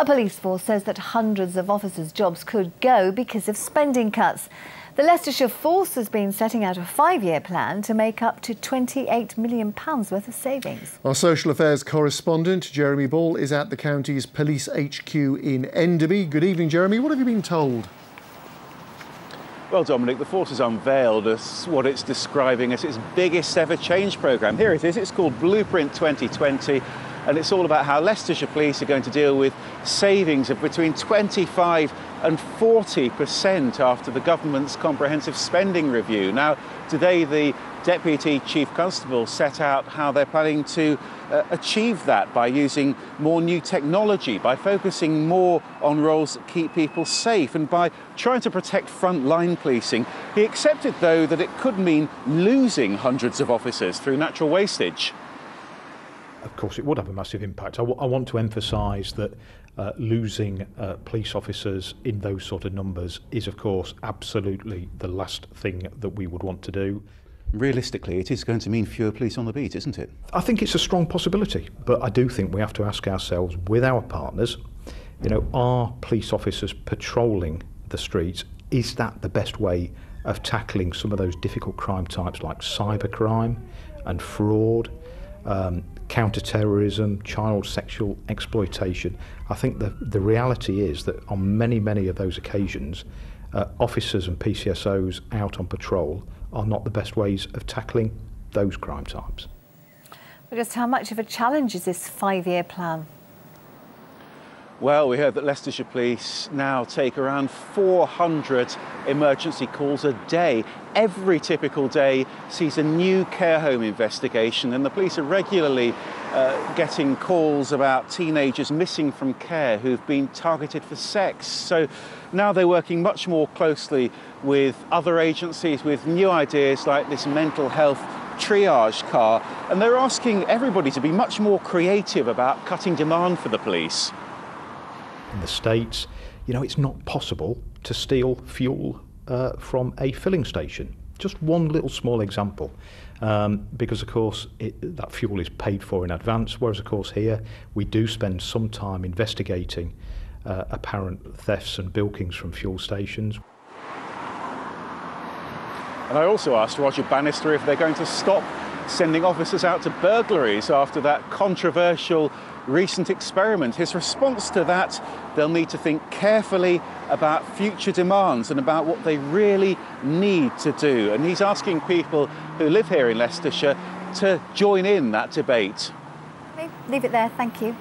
A police force says that hundreds of officers' jobs could go because of spending cuts. The Leicestershire Force has been setting out a 5-year plan to make up to £28 million worth of savings. Our social affairs correspondent, Jeremy Ball, is at the county's police HQ in Enderby. Good evening, Jeremy. What have you been told? Well, Dominic, the force has unveiled what it's describing as its biggest ever change programme. Here it is. It's called Blueprint 2020, and it's all about how Leicestershire Police are going to deal with savings of between 25 and 40% after the government's comprehensive spending review. Now, today the Deputy Chief Constable set out how they're planning to achieve that by using more new technology, by focusing more on roles that keep people safe, and by trying to protect frontline policing. He accepted, though, that it could mean losing hundreds of officers through natural wastage. Of course, it would have a massive impact. I want to emphasise that losing police officers in those sort of numbers is, of course, absolutely the last thing that we would want to do. Realistically, it is going to mean fewer police on the beat, isn't it? I think it's a strong possibility, but I do think we have to ask ourselves, with our partners, are police officers patrolling the streets? Is that the best way of tackling some of those difficult crime types like cybercrime and fraud, counter-terrorism, child sexual exploitation? I think the reality is that on many of those occasions, officers and PCSOs out on patrol are not the best ways of tackling those crime types. But just how much of a challenge is this 5-year plan? Well, we heard that Leicestershire Police now take around 400 emergency calls a day. Every typical day sees a new care home investigation, and the police are regularly getting calls about teenagers missing from care who've been targeted for sex. So now they're working much more closely with other agencies with new ideas like this mental health triage car, and they're asking everybody to be much more creative about cutting demand for the police. In the States, it's not possible to steal fuel from a filling station. Just one little small example, because of course that fuel is paid for in advance, whereas of course here we do spend some time investigating apparent thefts and bilkings from fuel stations. And I also asked Roger Bannister if they're going to stop sending officers out to burglaries after that controversial recent experiment. His response to that: they'll need to think carefully about future demands and about what they really need to do. And he's asking people who live here in Leicestershire to join in that debate. Okay, leave it there, thank you.